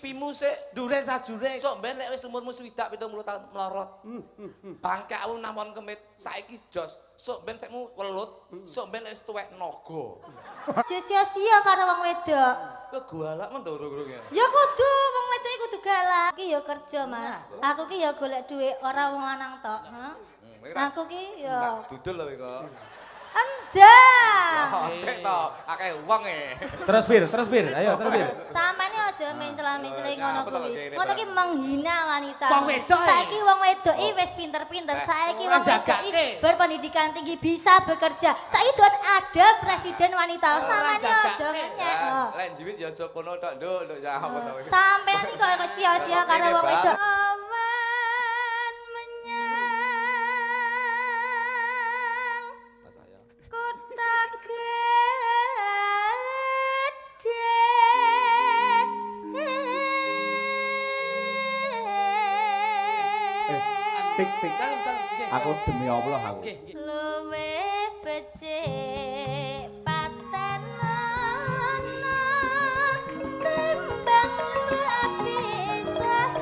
pipimu sik duren sajure. sok ben nek wis umurmu 70 tahun melorot. Bangkamu namon kemit saiki jos. Sok ben sekmu welut, sok ben wis tuwek naga. Aja sia-sia karo wong wedok. Kok galak men to urung-urung ya. Ya kudu wong wedok iki kudu galak. Iki ya kerja, Mas. Aku ki ya golek dhuwit ora wong lanang tok, Aku ki ya Dudul lho kok. endah. Sik to, akeh wong e. Terus Bir, ayo terus Bir. Samane aja mencela-mencela ngono kuwi. Ngono ki menghina wanita. Wong wedok, Saiki wong wedok iki wis pinter-pinter. Saiki wong wedok iki berpendidikan tinggi bisa bekerja. Saiki don ada presiden wanita. Samane aja ngenyek. Lek jiwit ya aja kono tok, Nduk, ya apa to. Sampeyan iki kok sia-sia karo wong wedok. Tik. Aku demi Allah aku. Luwih becik patenono timbang pisah.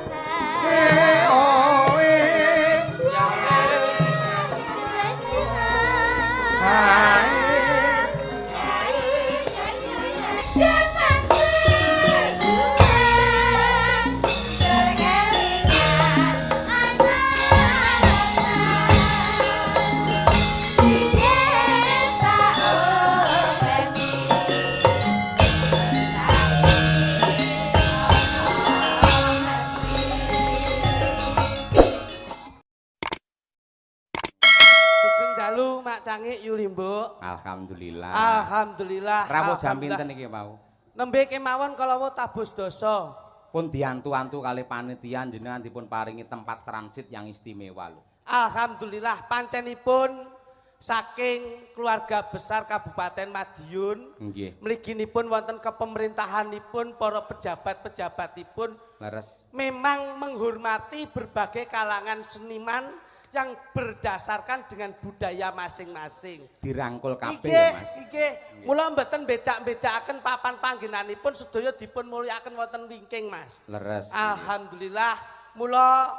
Cangik Yuli Mbok. Alhamdulillah. Alhamdulillah. Rawuh jam pinten iki mau? Nembe kemawon kalawa tabus dosa. Pun diantu-antu kali panitia jenengan dipun paringi tempat transit yang istimewa lho. Alhamdulillah pancenipun saking keluarga besar Kabupaten Madiun. Nggih. Mliginipun wonten kepemerintahanipun para pejabat-pejabatipun Leres. memang menghormati berbagai kalangan seniman yang berdasarkan dengan budaya masing-masing. Dirangkul kabeh ya, Mas. Nggih. Mula mboten bedak-bedakaken papan panggenanipun sedaya dipun mulyakaken wonten wingking, Mas. Leres. Alhamdulillah. Mula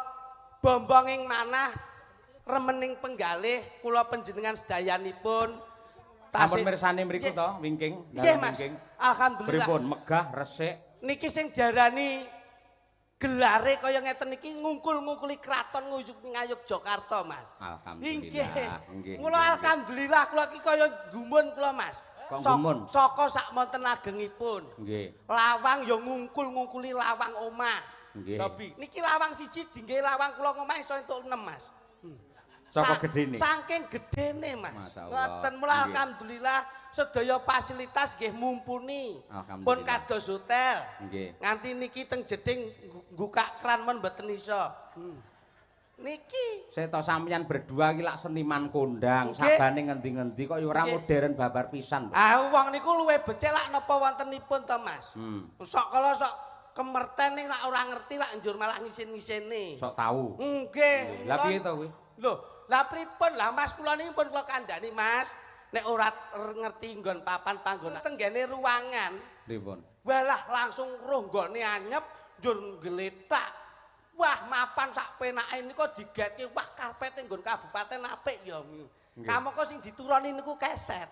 bombonging manah remening penggalih kula panjenengan sedayanipun Ampun mirsani mriku to, wingking. Nggih, Mas. Alhamdulillah. Pripun megah, resik. Niki sing jarani gelare kaya ngeten iki ngungkul-ngungkuli kraton Ngayogyakarta, Mas. Alhamdulillah. Nggih. Mula alhamdulillah kula iki kaya gumun kula, Mas. Kok gumun? Saka sak monten agengipun. Nggih. Lawang ya ngungkul-ngungkuli lawang omah. Nggih. Cobi. Niki lawang siji dingge lawang kula ngomah iso entuk 6, Mas. Saka gedene. Saking gedene, Mas. Masyaallah. Ngoten mula alhamdulillah sedaya fasilitas nggih mumpuni. Pun kados hotel. Nggih. Nganti niki teng jeding buka kran men mboten iso. Niki Saya tau sampeyan berdua iki lak seniman kondang, sabane ngendi-ngendi kok ya ora modern babar pisan. Ah wong niku luwih becik lak napa wontenipun to, Mas. Sok kala sok kemerten ning lak ora ngerti lak njur malah ngisin-ngisene. Sok tahu. Nggih. Lah piye to kuwi? Lho, lah pripun lah Mas kula niki pun kula kandhani, Mas. Nek ora ngerti nggon papan panggonan tenggene ruangan. Pripun? Walah langsung roh nggone anyep njur gletak. Wah mapan sak penake niku digetke wah karpete nggon kabupaten apik ya. Kamu kok sing dituroni niku keset.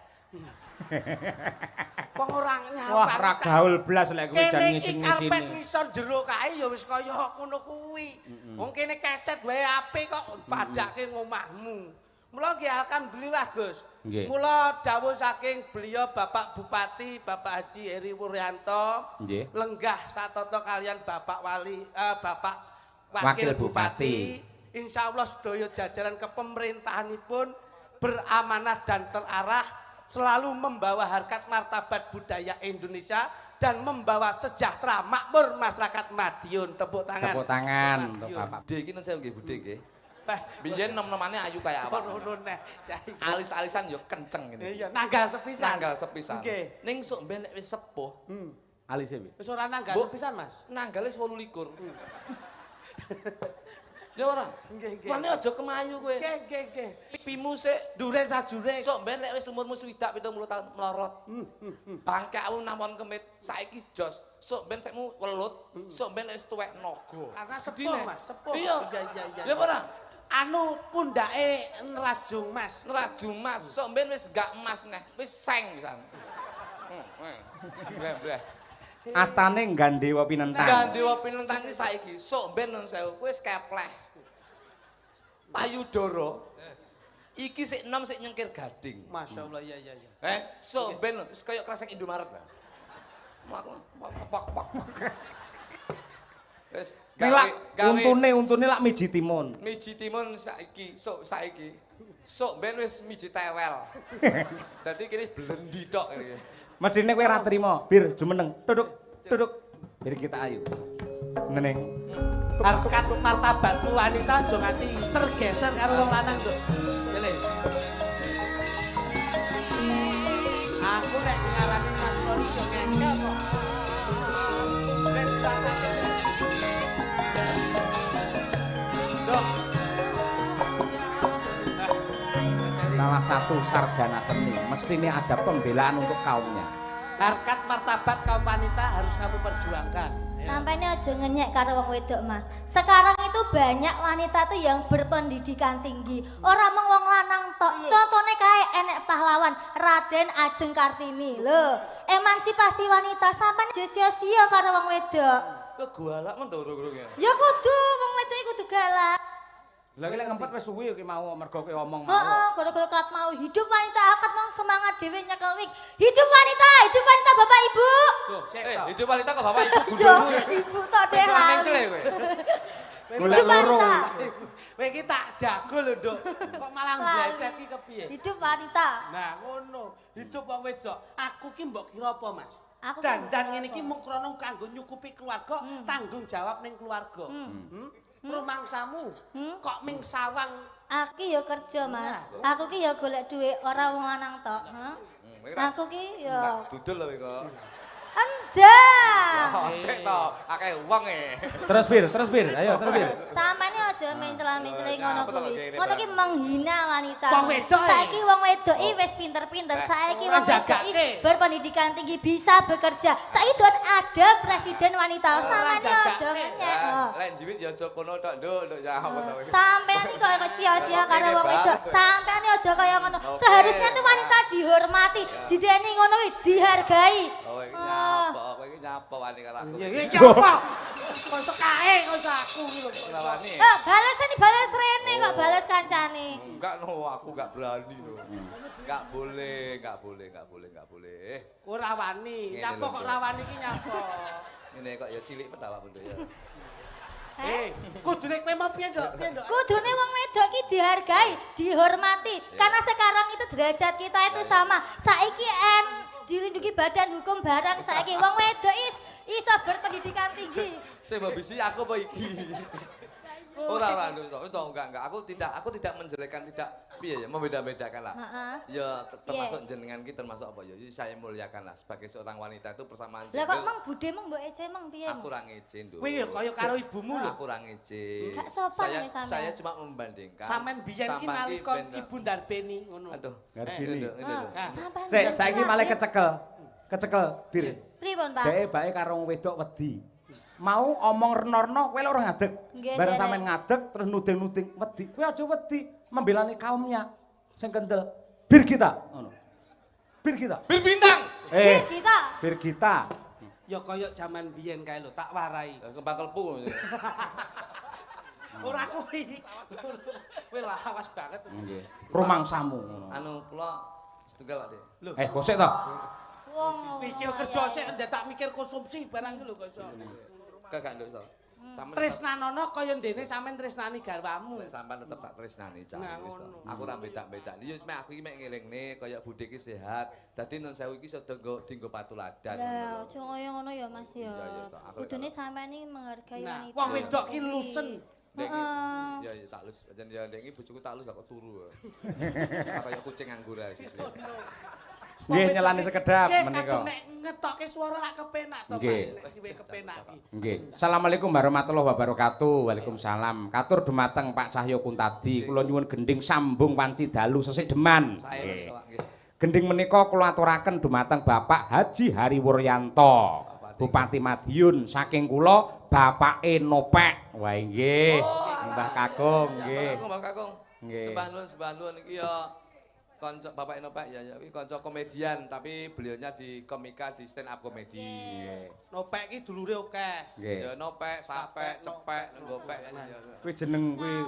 Wong ora nyaman. Wah ra gaul blas lek kuwi jan ngisi-ngisi. Karpet ngisor jero kae ya wis kaya ngono kuwi. Wong kene keset wae apik kok padake ngomahmu. Mula nggih alhamdulillah Gus. Mula dawuh saking beliau Bapak Bupati Bapak Haji Heri Wuryanto lenggah satata kalian Bapak Wali Bapak Wakil Bupati. Insyaallah sedaya jajaran kepemerintahanipun beramanah dan terarah selalu membawa harkat martabat budaya Indonesia dan membawa sejahtera makmur masyarakat Madiun. Tepuk tangan. Tepuk tangan untuk Bapak. Budhe iki nun saya nggih budhe nggih. Biyen nom-nomane ayu kaya apa? Alis-alisan yo kenceng ngene. Iya, nanggal sepisan. Nanggal sepisan. Nggih. Ning sok ben nek wis sepuh. Alise piye? Wis ora nanggal sepisan, Mas. Nanggale 28. Ya ora? Nggih, nggih. Mane aja kemayu kowe. Nggih. Pipimu sik Duren sajuring. sok ben lek wis umurmu 60 70 tahun melorot. Bangkakmu namon kemit saiki jos. Sok ben sekmu welut, sok ben wis tuwek naga. Karena sepuh Mas, sepuh. Iya. Iya. Ya ora? Anu pundake nrajung Mas. Nraju emas, sok ben wis gak emas neh, wis seng pisan. Bleh. Astane nggandewa pinentang. Gandewa pinentang iki saiki, sok ben nun sewu, kowe wis kepleh. Payudara. Iki sik enom sik nyengkir gading. Masyaallah iya. Sok ben wis kaya kresek Indomaret lah. Pak. Wis untune lak miji timun. Miji timun saiki. Sok ben wis miji tewel. Dadi kene blendi tok kene. Medine kowe ora trima, Bir jumeneng. Duduk. Bir kita ayu. Neneng. Harkat martabat wanita aja nganti tergeser karo wong lanang, Nduk. Pilih. Aku nek ngarani Mas Lori yo ngengkel kok. Ben rasane. Dok. Salah satu sarjana seni, mestinya ada pembelaan untuk kaumnya. Harkat martabat kaum wanita harus kamu perjuangkan. Sampai ini aja ngenyek karo wong wedok Mas. Sekarang itu banyak wanita tuh yang berpendidikan tinggi. Orang mung wong lanang tok. Contohnya kayak enek pahlawan Raden Ajeng Kartini. Loh, emansipasi wanita sampai aja sia-sia karo wong wedok. Kok galak men to urung-urunge. Ya kudu wong wedok iku kudu galak. Lah iki lek ngempet wis suwi ki mau mergo kowe omong mau. Heeh, gara-gara kat mau hidup wanita akad mau semangat dhewe nyekel wig. Hidup wanita Bapak Ibu. Hidup wanita kok Bapak Ibu Yo, gundul. Ibu tok deh lah. Golek loro. Kowe iki tak jago lho, Nduk. Kok malah bleset iki kepiye? Hidup wanita. Nah, ngono. Hidup wong wedok. Aku ki mbok kira apa, Mas? Aku Dandan ngene iki mung krana kanggo nyukupi keluarga, tanggung jawab ning keluarga. Rumangsamu kok ming sawang. Aku ya kerja, Mas. Aku ki ya golek duit ora wong lanang tok, Aku ki ya dudul lho kok. endang. Sik to, akeh wong e. Terus Bir, ayo terus Bir. Samane aja mencela-mencela ngono kuwi. Ngono ki menghina wanita. Wong wedok e. Saiki wong wedok iki wis pinter-pinter. Saiki wong wedok iki berpendidikan tinggi, bisa bekerja. Saiki don ada presiden wanita. Samane aja ngenyek. Lek jiwit ya aja kono tok, Nduk, ya apa to. Sampeyan iki kok sia-sia karo wong wedok. Sampeyan aja kaya ngono. Seharusnya tuh wanita dihormati, dideni ngono kuwi dihargai. Kowe iki nyapa wani karo aku. Ya iki apa? Kok kae kok aku iki lho. Ora wani. Bales rene kok bales kancane. Enggak no, aku enggak berani no. Enggak boleh. Ora wani. Nyapa kok ora wani iki nyapa? Ngene kok ya cilik petawa Bunda ya. Kudune kowe mau piye, Nduk? Kudune wong wedok ki dihargai, dihormati. Karena sekarang itu derajat kita itu sama. Saiki dilindungi badan hukum barang saiki wong wedok iso berpendidikan tinggi. Sing mbok bisi aku apa iki? Ora enggak. Aku tidak menjelekkan, tidak piye ya, membeda-bedakan lah. Ya termasuk jenengan ki termasuk apa ya? Saya muliakan lah sebagai seorang wanita itu persamaan gender. Lah kok mang bude mang mbok ece mang piye? Aku ora ngece, Nduk. Kowe ya kaya karo ibumu lho. Aku ora ngece. Gak sopan ya sampean. Saya cuma membandingkan. Sampean biyen ki nalika ibu ndarbeni ngono. Aduh, Garbini. Sampean. Sik, saiki malah kecekel Bir. Pripun, Pak? Dhek bae karo wedok wedi. Mau omong renorno kowe lho ora ngadeg. Bareng sampean ngadeg terus nuding-nuding wedi. Kowe aja wedi, membelani kaumnya sing kendel. Bir kita, ngono. Bir kita. Bir bintang. Bir kita. Ya kaya jaman biyen kae lho, tak warai. Kembang kelpu. Ora kuwi. Kowe lawas banget. Nggih. Rumangsamu ngono. Anu kula setunggal Dik. Lho, Gosek to. Wong pikir kerja sik ndak tak mikir konsumsi barang ki lho kok iso. Gak nduk iso. Tresnanono kaya ndene sampean tresnani garwamu. Lek sampean tetep tak tresnani cah wis to. ngono. Aku ora beda-beda. Ya mek aku iki mek ngelingne kaya budhe iki sehat. Dadi nun sewu iki iso dinggo patuladan. Lah, aja kaya ngono ya Mas ya. Iya, iya, toh. Aku Kudune sampean iki menghargai Nah, wanita. wong wedok ki lusen. Nek ya tak lus, jan ya nek iki bojoku tak lus kok turu. Kaya kucing nganggur ae siswi. Nggih nyelani sekedap menika. Kadung nek ngetokke swara lak kepenak to, Pak. Diwe kepenak iki. Nggih. Assalamualaikum warahmatullahi wabarakatuh. Waalaikumsalam. Katur dumateng Pak Cahyo Kuntadi. Kula nyuwun gending sambung wanci dalu sesik deman. Nggih. Gending menika kula aturaken dumateng Bapak Haji Hari Wuryanto. Bupati Madiun saking kula Bapake Nopek. Wah nggih. Mbah Kakung nggih. Mbah Kakung. Nggih. Sembah nuwun iki ya kanca Bapak Nopek ya iki kanca komedian tapi beliaunya di komika di stand up komedi. Nggih. Nopek iki dulure akeh. Nggih. Ya Nopek, Sapek, Cepek, Gopek ya. Kuwi jeneng kuwi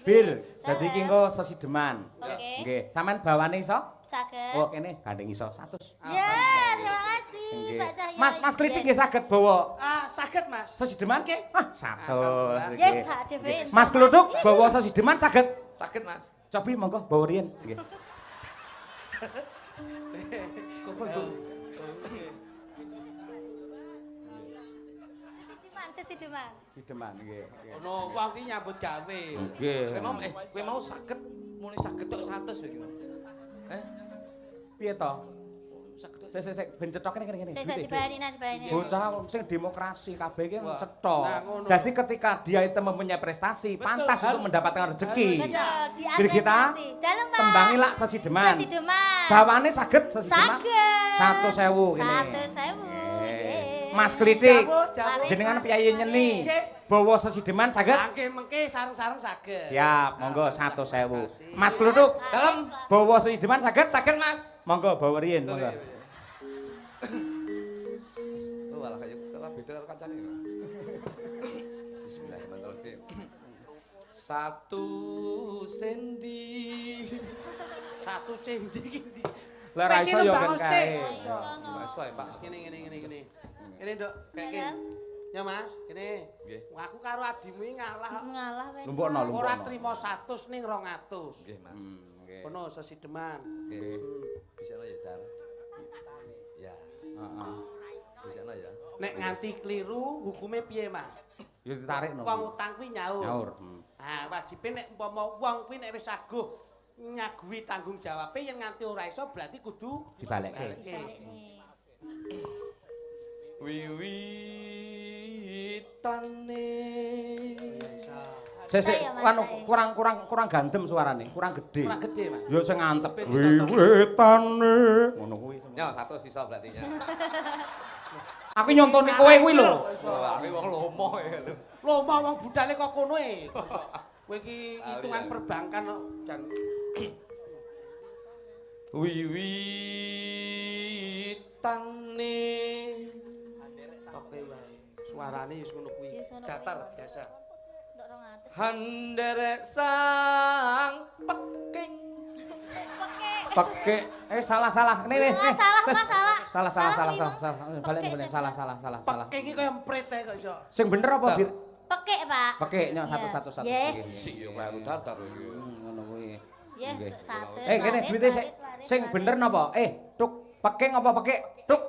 Bir. Dadi iki engko sesideman. Oke. Nggih. Sampean bawane iso? Saged. Oh kene gandeng iso 100. Ya, terima kasih Nggih. Pak Cahyo. Mas Klitik nggih saged bawa Saged, Mas. sesideman? Nggih. Ah, 100. Yes, Pak Dewi. Mas Kluthuk bawa sesideman saged. Sakit Mas. Cobi monggo bawa riyen. Nggih. Sesideman. Sideman nggih. Ono wong iki nyambut gawe. Nggih. Kowe mau sakit muni sakit tok 100 kowe iki. Piye to? Sakit tok. Sik ben cetok kene. Saya dibalani. Bocah sing demokrasi kabeh iki cetok. Nah, ngono. Jadi ketika dia itu mempunyai prestasi, pantas harus. untuk mendapatkan rezeki. Betul, Bir kita diapresiasi. Dalam Pak. tembangi lak sesideman. Sesideman. Bawane saged sesideman. Saged. 100.000 kene. 100.000. Mas Klitik, Dawuh. jenengan piyayi nyeni. Nggih. Bawa sesideman saged? Angke mengke sareng-sareng saged. Siap, monggo 100.000. Mas Kluthuk, Dalam bawa sesideman saged? sakit Mas. Monggo bawa riyen, monggo. Oh malah kayak kena beda karo kancane. Bismillahirrahmanirrahim. 1 sendi. 1 sendi iki. Lah ra iso yo ben kae. Mas ya Pak. Kene. Kene, Nduk, kene. Ya Mas, kene. Nggih. Aku karo adimu iki ngalah. Ngalah wis. Lumpukno, lumpukno. Ora trimo 100 ning 200. Nggih Mas. Nggih. Kono sesideman. Nggih. Bisa ya Dar. Ya. Heeh. Bisa ya. Nek nganti kliru hukume piye, Mas? Yo ditarikno. Wong utang kuwi nyaur. Nyaur. Ah, wajibe nek umpama wong kuwi nek wis aguh nyaguhi tanggung jawabe yen nganti ora iso berarti kudu Dibalekke. Wiwitane. Sesek anu kurang gandem suarane, kurang gede. Kurang gede, Mas. Yo sing ngantep. Wiwitane. Ngono kuwi. Ya 100 sisa berarti ya. Aku nyontoni kowe kuwi lho. Wah, aku wong lomo ya lho. Lomo wong budale kok kono e. Kowe iki hitungan perbankan kok jan Wiwitane. Oke wae. Suarane wis ngono kuwi. Datar biasa. Untuk 200. Handerek sang peking. Peke salah. Nih. Salah, Mas, salah. Balik salah. Peke iki kaya emprit ae kok iso. Sing bener apa, Bir? Pekek, Pak. Peke nyok 1. Yes. Sing yo kleru datar iki. Ngono kuwi. Ya, Nggih. 100. Kene duwite sing bener napa? Tuk, peke ngapa peke? Tuk.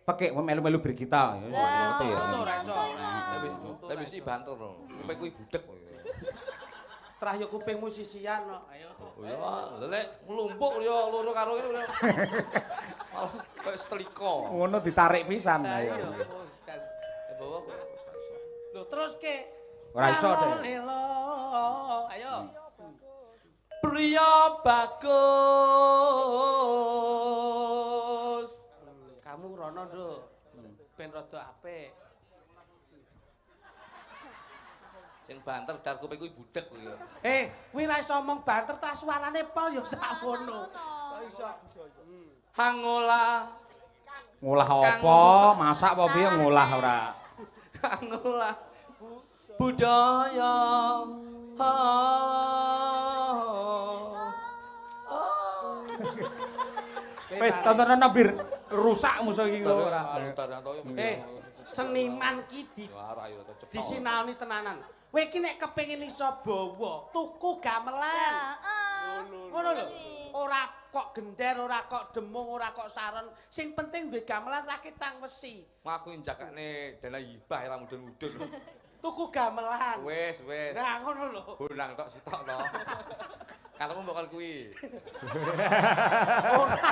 Peke melu-melu bir kita. Ya ngerti ya. Ora iso. Lah wis iki banter no. Kowe kuwi budek. Trah yo kuping musisian kok. Ayo. Oh ya, lek nglumpuk yo loro karo ngene. Malah koyo setrika. Ngono ditarik pisan. Ayo. Ayo. Bawa wis gak iso. Lho terus ke. Ora iso, Dek. Lelo. Ayo. Priya bagus. Kamu rono, Nduk. Ben rada apik. Sing banter dar kowe kuwi budek kuwi. Kuwi ra iso omong banter ta suarane pol ya sakmono. Kok iso. Hangola. Ngolah apa? Masak apa piye ngolah ora? Hangola. Budaya. Wis tontonan Bir, rusak musuh iki kok ora. Seniman ki disinaoni tenanan. Kowe iki nek kepengin iso bawa, tuku gamelan. Ngono lho. Ora kok gender, ora kok demung, ora kok saron. Sing penting duwe gamelan rakitang wesi. Aku njakane dana hibah ra mudun-mudun. Tuku gamelan. Wis. Nah, ngono lho. Bonang tok sitok to. Karepmu bakal kuwi. Ora.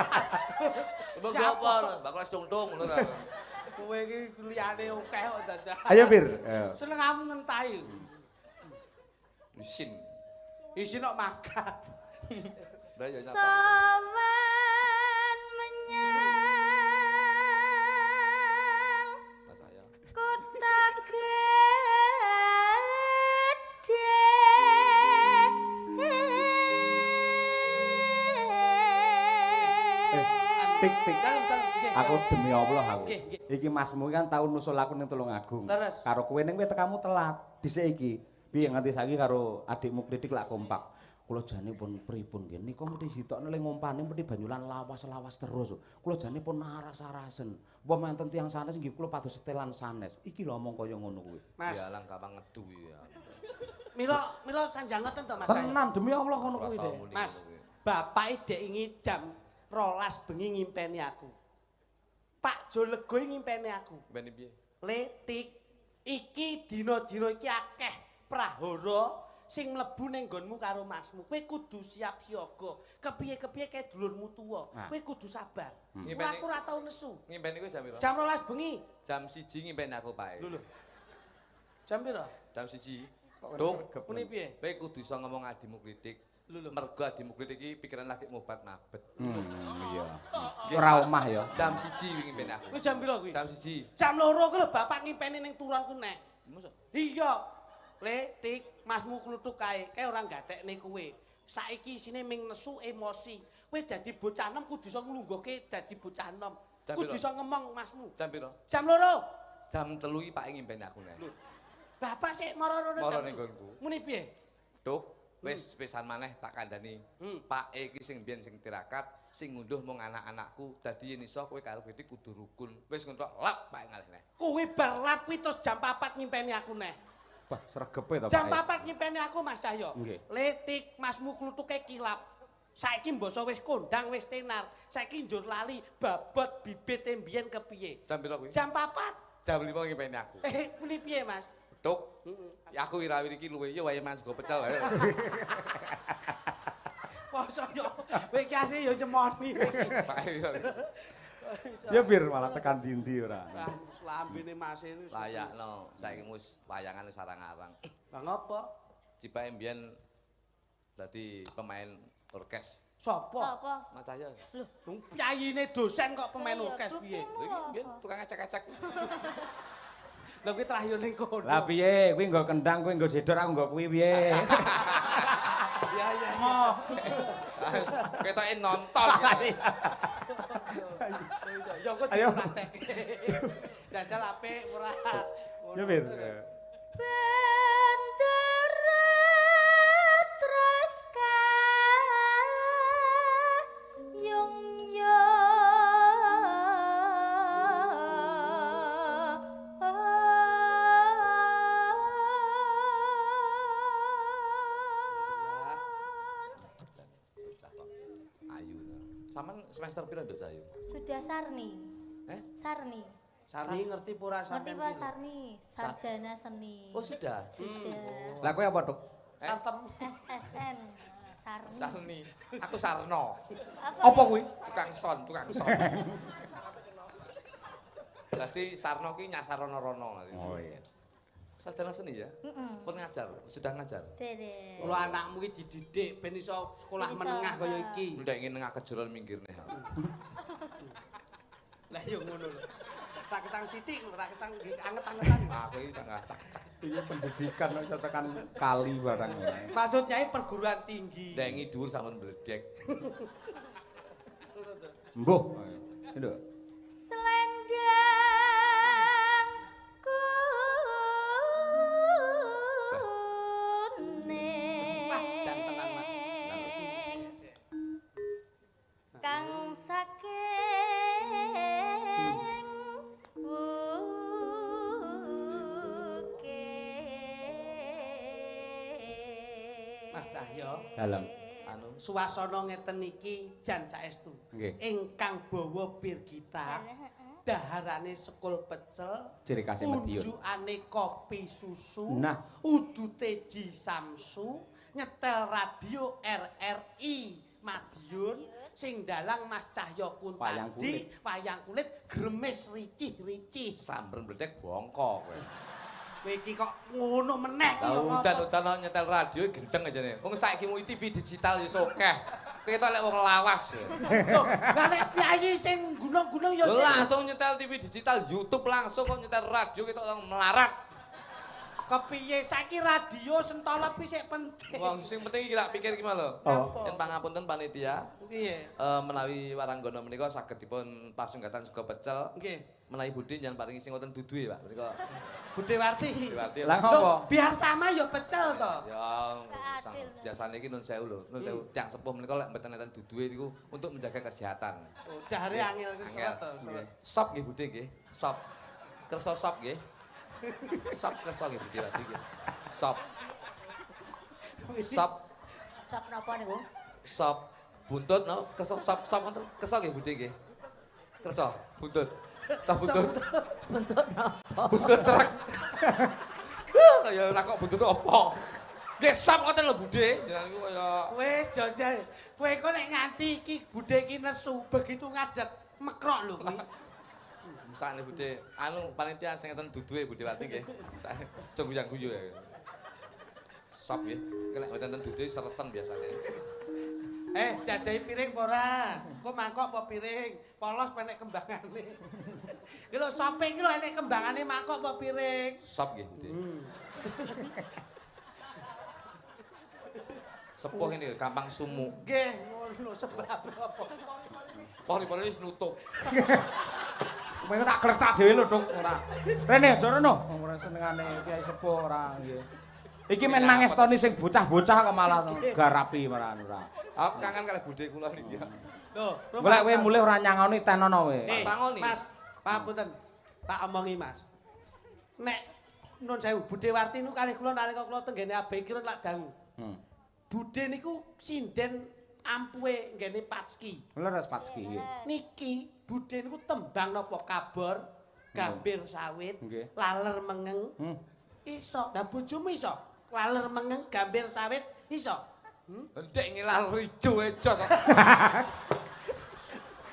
Mbok apa? Bakal tung-tung ngono ta. Kowe iki liyane akeh kok dadak. Ayo Bir. Seneng kamu ngentahi. Isin. Isin kok makat. Lah ya nyapa. Sawan menyang Mas saya. kota gede. Tik. Aku demi Allah aku. Nggih, nggih. Iki masmu kan tau nusul aku ning Tulungagung. Leres. Karo kowe ning tekamu telat. Dhisik iki. Piye nganti saiki karo adikmu Kritik lak kompak. Kula jane pun pripun nggih. Nika mesti ditokne le ngompane mesti banyulan lawas-lawas terus. Kula jane pun aras-arasen. Apa menten tiyang sanes nggih kula pados setelan sanes. Iki lho omong kaya ngono kuwi. Mas. Ya lang gampang ngedu ya. Mila sanjang ngoten to Mas. Tenan demi Allah ngono kuwi, Dek. Mas, bapake dek ingi jam 12 bengi ngimpeni aku. Pak Jolego ngimpeni aku. Ben piye? Letik iki dina-dina iki akeh prahara sing mlebu ning nggonmu karo masmu. Kowe kudu siap siaga. Kepiye-kepiye kae dulurmu tuwa. Kowe kudu sabar. Aku ora tau nesu. Ngimpeni kowe jam piro? Jam 12 bengi. Jam 1 ngimpeni aku pae. Lho. Jam piro? Jam 1. Duk, Muni piye? kowe kudu iso ngomong adimu Kritik. Lho. Mergo adimu Kritik iki pikiran lagi mobat mabet. Iya. Ora omah ya. Jam 1 wingi ngimpeni aku. Kowe jam piro kuwi? Jam 1. Jam 2 kuwi lho bapak ngimpeni ning turonku nek. Mosok Iya. Letik, masmu kluthuk kae ora gatekne kowe. Saiki isine ming nesu emosi. Kowe dadi bocah enom kudu iso nglungguhke dadi bocah enom. Kudu iso ngomong masmu. jam piro? Jam 2. Jam 3 iki Pak ngimpeni aku nek. Bapak sik moro-moro Moro jam. ning nggonku. Muni piye? Duh, wis pisan maneh tak kandhani. Pak iki sing biyen sing tirakat, sing ngunduh mung anak-anakku. Dadi yen iso kowe karo Kritik kudu rukun. Wis ngentok lap Pak ngalih neh. Kuwi berlap kuwi terus jam 4 ngimpeni aku neh. Wah, sregepe to, Pak. Jam 4 ngimpeni aku Mas Cahyo. Nggih. Letik masmu klutuke kilap. Saiki mbasa wis kondang wis tenar. Saiki njur lali babot bibite mbiyen kepiye. Jam piro kuwi? Jam 4. Jam 5 ngimpeni aku. Muni piye Mas? Tuk. Ya aku wirawiri iki luwe yo wae Mas go pecel ae. Masa yo kowe iki asih yo nyemoni wis. Ya Bir malah tekan dindi ora. Ah, wis lambene Mas ini. Layakno, saiki wis wayangan wis arang-arang. Lah ngopo? Cipake mbiyen dadi pemain orkes. Sopo? Apa? Mas Cahyo. Wong piyayine dosen kok pemain orkes piye? Lha iki mbiyen tukang acak-acak. Lah kuwi terakhir ning kono. Lah piye? Kuwi nggo kendang, kuwi nggo jedor, aku nggo kuwi piye? Ya. Ketoke nonton. Ya kok Ayo. praktek. Dajal apik ora. Ya Bir. Bendera terus Ayu. Saman semester piro Nduk Sayu? Sudah Sarni. Sarni. Sarni ngerti pura Ngerti sampean Pak piro? Sarni? Sarjana seni. Oh, sudah. Sudah. Lah kowe apa, Duk? Sartem. SSN. Sarni. Sarni. Aku Sarno. Apa kuwi? Tukang son. Berarti Sarno ki nyasar rono-rono. Oh iya. Sarjana seni ya? Pun ngajar, sudah ngajar. Dede. Kalau anakmu iki dididik ben iso sekolah Ben iso, menengah kaya iki. Ndak ingin nengah kejuran minggir nih. Lah yo ngono lho. Raketang sithik, raketang anget-angetan. Aku iki tengah cak-cak. Iya pendidikan kok iso tekan kali barang. Maksudnya ini perguruan tinggi. Ndengi dhuwur sampun bledek. Mbuh. Nduk. Selendang Wah, jantenan Mas. kuning kang saking Mas Cahyo. Dalem. Anu Suasana ngeten iki jan saestu. Nggih. Ingkang bawa bir gitar. Daharane sekul pecel, Ciri khasnya Madiun. unjukane kopi susu, Nah. udute ji samsu, nyetel radio RRI Madiun sing dalang Mas Cahyo Kuntadi wayang kulit gremes ricih-ricih Samben bledek bongkok kowe. Kowe iki kok ngono meneh Lah udan-udan nyetel radio gendeng aja nih. Wong saiki mu TV digital ya akeh. Ketok lek wong lawas ya. Loh, lah nek piyayi sing gunung-gunung ya langsung nyetel TV digital, YouTube langsung kok nyetel radio ketok melarat. Kepiye saiki radio sentolep sik penting. Wong sing penting iki tak pikir iki lho. Yen pangapunten panitia. Piye? Menawi waranggono menika saged dipun pasunggatan sego pecel. Nggih. Menawi budhe jangan paringi sing wonten duduhe, Pak. Menika Bude Warti. Lah ngopo? Biar sama ya pecel to. ya biasane iki nun sewu lho. Nun sewu tiang sepuh menika lek mboten enten duduhe niku untuk menjaga kesehatan. Oh, dahare angel keseret to. Sop nggih budhe nggih. Sop. Kersa sop nggih. Sop kersa nggih budhe Warti nggih. Sop. Sop. Sop napa niku? Sop buntut no, kersa sop wonten. Kersa nggih budhe nggih. Kersa buntut. Sop buntut. Buntut napa? Buntut truk. Kaya ora kok buntut apa. Nggih sop ngoten lho budhe. Jenengan niku kaya Wis jajal. Kowe kok nek nganti iki budhe iki nesu begitu ngadeg mekrok lho kuwi. Sakne budhe anu panitia sing ngeten duduhe Budhe Warti nggih. Sakne aja guyang-guyu ya. Sop nggih. Nek mboten enten duduhe sereten biasane. Dadahi piring apa ora? Kok mangkok apa piring? Polos penek kembangane. Iki lho sope iki lho enek kembangane mangkok apa piring? Sop nggih Budhe. Sepuh ini gampang sumu. Nggih, ngono sebab apa? Pori-pori wis nutup. Kowe tak kletak dhewe lho, Duk, ora. Rene, aja rono. Ora senengane Kiai Sepuh ora nggih. Iki men mangestoni sing bocah-bocah kok malah garapi maran ora. Aku kangen kalih budhe kula niki. Lho, golek kowe mulih ora nyangoni tenono kowe. Sangoni. Mas, papunten. Tak omongi, Mas. Nek nun sewu Budhe Warti niku kalih kula nalika kula tenggene Abai Kirun lak dangu. Budhe niku sinden ampuhe nggene Patski. Leres Patski nggih. Niki budhe niku tembang napa kabor, gambir sawit, laler mengeng. Iso. Lah bojomu iso. Laler mengeng, gambir sawit iso. Ndek ngilah rijo jos.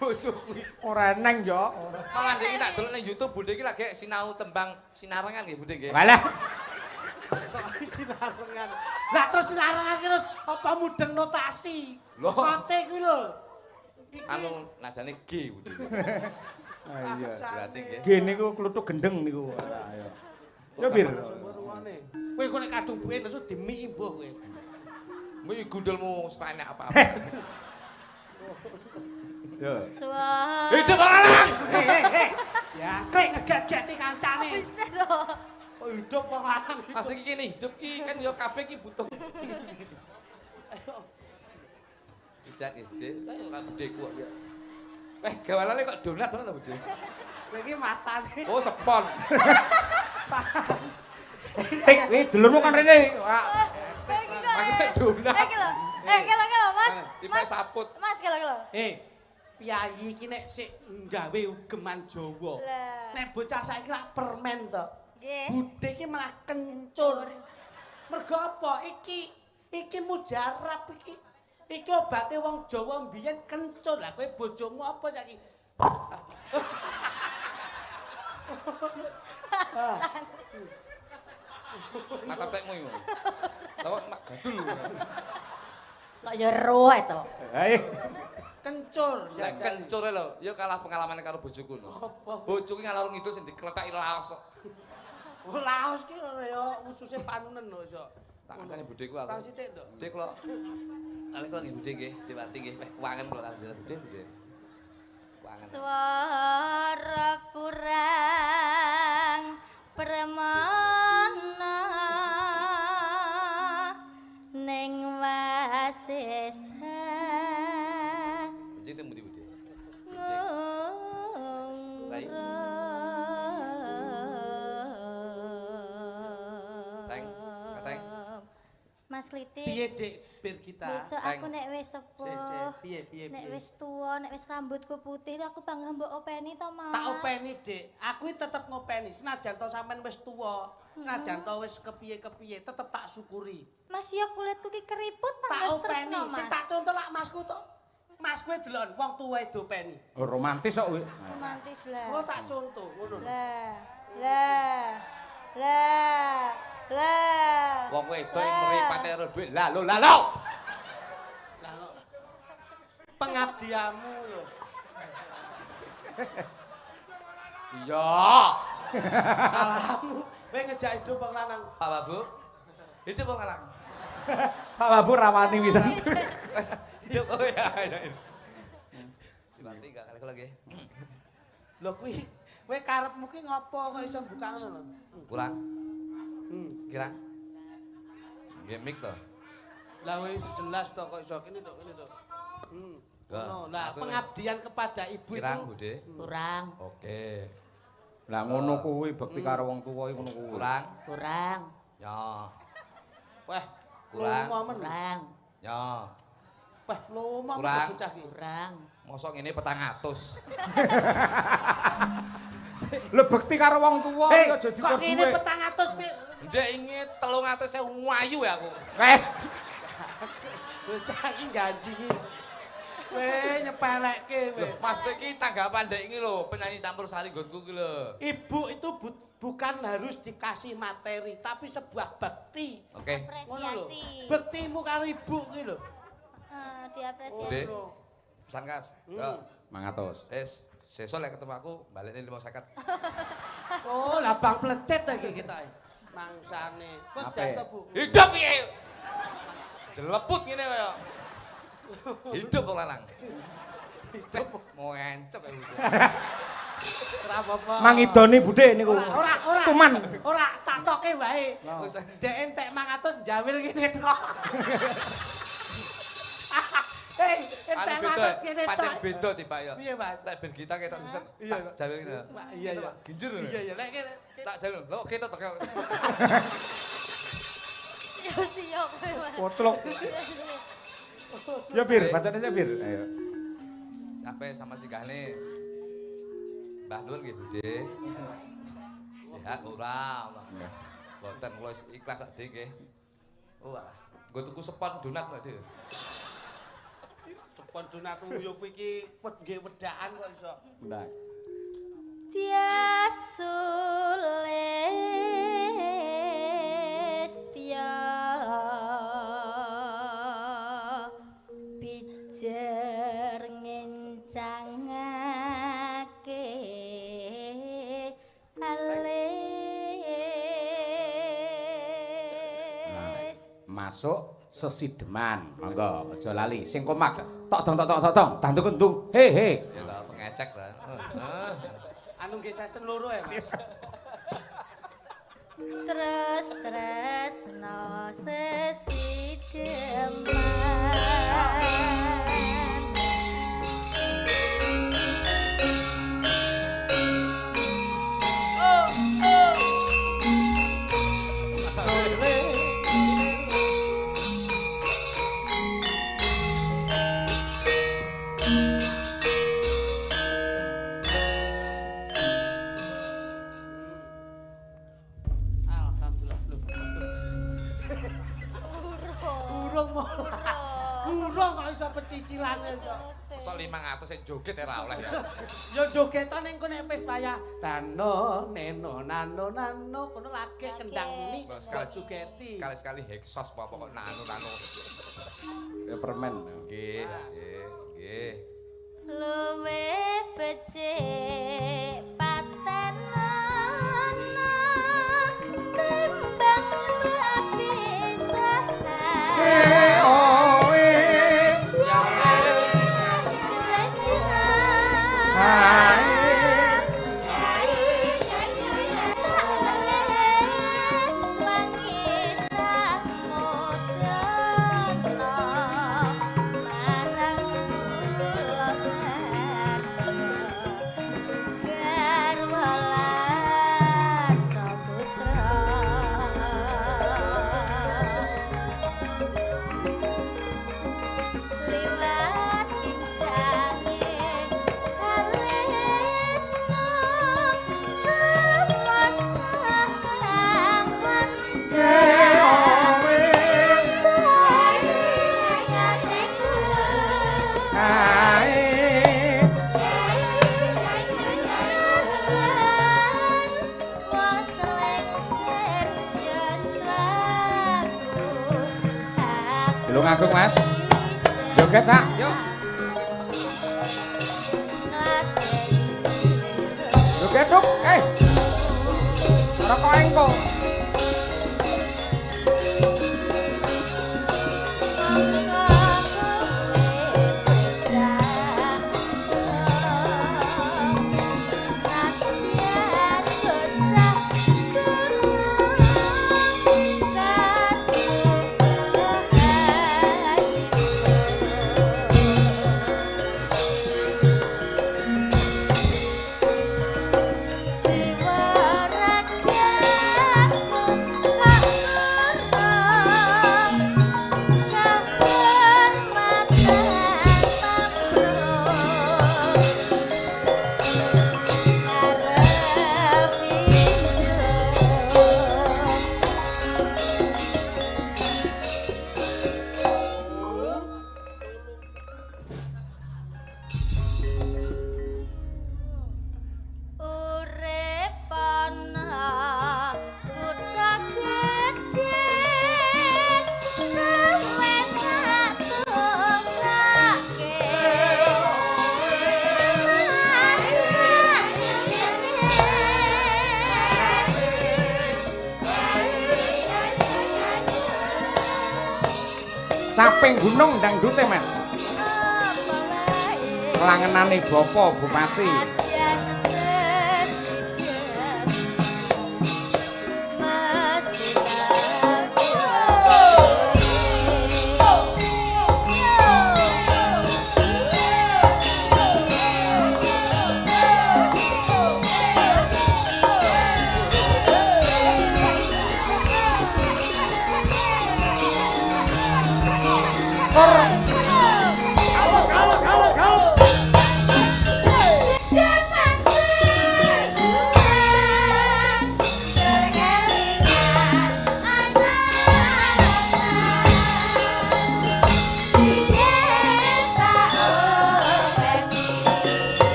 Bojoku Ora eneng yo. malah iki tak delok ning YouTube budhe iki lagi sinau tembang sinarengan nggih budhe nggih. Walah. Sinarengan. Lah terus sinarengan terus apa mudeng notasi? Loh. Kote kuwi lho. Iki Anu nadane G budhe. Ah iya. Berarti nggih. Nggih niku kluthuk gendeng niku. Ayo. Yo bir. Kowe kok nek kadung buke nesu dimiki mbuh kowe. Mui gundulmu serenek apa-apa. Yo. Suara. Hidup orang! Ya, kowe ngegageti kancane. Bisa toh. Kok hidup wong lanang Pas iki kene hidup ki kan ya kabeh ki butuh. Bisa ki budhe, saya ora budheku kok ya. Gawanane kok donat to budhe. Kowe iki matane. Oh, sepon. Tik, dulurmu kan rene. Pakai donat. Kelo, Mas. Tipe saput. Mas, kelo. Piyayi iki nek sik nggawe ugeman Jawa. Nek bocah saiki lak permen to. Nggih. Budhe iki malah kencur. Mergo apa? Iki mujarab iki. Iki obate wong Jawa mbiyen kencur. Lah kowe bojomu apa saiki? Mata tekmu iku. Tahu mak gadul. Kok ya roh to. Ayo. Kencur. Nek kencur lho, ya kalah pengalamane karo bojoku lho. Apa? Bojoku ngalor ngidul sing dikrethaki laos kok. Laos ki ya ususe panunen lho iso. Tak kancane budheku aku. Ra sithik to. Budhe kula. Kali kula nggih budhe nggih, Dewarti nggih. Kuwangen kula karo budhe. Kuwangen. Suara kurang permana ning wasesa. Njing temu di budhe. Rai. Teng, kateng. Mas Klitik. Piye Dik Birgita? Besok aku nek wis sepuh. Piye. Nek wis tuwa, nek wis rambutku putih aku bangga mbok openi to, Mas. Tak openi Dik. Aku tetep ngopeni senajan to sampean wis tuwa, senajan to wis kepiye-kepiye tetep tak syukuri. Mas ya kulitku ki keriput tak tanggas openi. tresno, Mas. Sing tak contoh lak Masku to. Mas kowe delon wong tuwa itu openi. Oh, romantis kok kowe. Romantis lah. Oh tak contoh ngono lho. Lah. Wong wedok mripate karo dhuwit. Lah lho. Lah kok pengabdianmu lho. Iya. Salahmu. Kowe ngejak hidup wong lanang. Pak Babu. Itu wong lanang. Pak Babu rawani wisan. Wes, hidup oh ya. Dibanti gak kali lagi. Lho kuwi kowe karepmu ki ngopo kok iso buka ngono lho. Kurang. Kira. Gimik to. Lah wis jelas to kok iso kene to. Nah, pengabdian kepada ibu Kirang, itu Bude. Kurang. Oke. Lah ngono kuwi bekti karo wong tuwa iki ngono kuwi. Kurang. Ya. Wah, Kurang. Kurang. Ya. Wah, lomo Kurang. bocah ki. Kurang. Mosok ngene 400. Lho bekti karo wong tuwa Hei, aja kok ngene 400 pi? Ndek inge 300.000 wayu ya aku. Bocah ki janji ki. Kowe nyepelekke kowe. Mas iki tanggapan ndek iki lho, penyanyi campursari nggonku ki lho. Ibu itu bukan harus dikasih materi, tapi sebuah bakti. Oke. Apresiasi. Baktimu karo ibu ki lho. Diapresiasi. Dek. Pesan kas. Ya. 500. Sesuk lek ketemu aku balekne 550. Oh, lah bang plecet lagi kita. Mangsane. Kok jas to, Bu? Hidup piye? Jeleput ngene kaya. Hidup wong lanang. Hidup mau encep ya. Ora apa-apa. Mang idoni Bude niku. Ora. Tuman. Ora tak toke wae. Dek entek 500 jamil ngene tok. Hei, entek 500 ngene tok. Pancen beda tiba ya. Piye, Mas? Lek ben kita ketok sisen tak jalur ngene. Iya, Pak. Ginjur. Iya, lek kene. Tak jalur. Lho ketok tok. Siap kowe, Mas. Potlok. Ya Bir, bacane ya Bir. Ayo. Sampai sama si Gane. Mbah Nur nggih Bude. Sehat ora. Boten kula ikhlas sak dhek nggih. Oh alah. Nggo tuku sepon donat Mbak Dik. Sepon donat uyuh kuwi iki nggih wedaan kok iso. Benar. Tiasulestia pijer ngencangake alis. Masuk sesideman. Monggo aja lali. Sing komak tok dong. Tantu kentung. He. Ya ta pengecek ta. Anu nggih sesen loro ya, Mas. Terus no sesideman. Urung kok iso pecicilane iso. Sok 500 sing joget ora oleh ya. Ya jogetan ning kene wis wayah. Nano nano kono lagi kendang muni sugeti. Sekali-sekali heksos apa kok nano. Ya permen. Nggih. Luwe becik patenono timbang lapisan. Tulung Agung Mas. Joget Sak, yuk. Joget Duk, rokok engko. Caping gunung dangdute Mas. Kelangenane Bapak Bupati.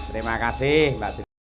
Terima kasih Mbak.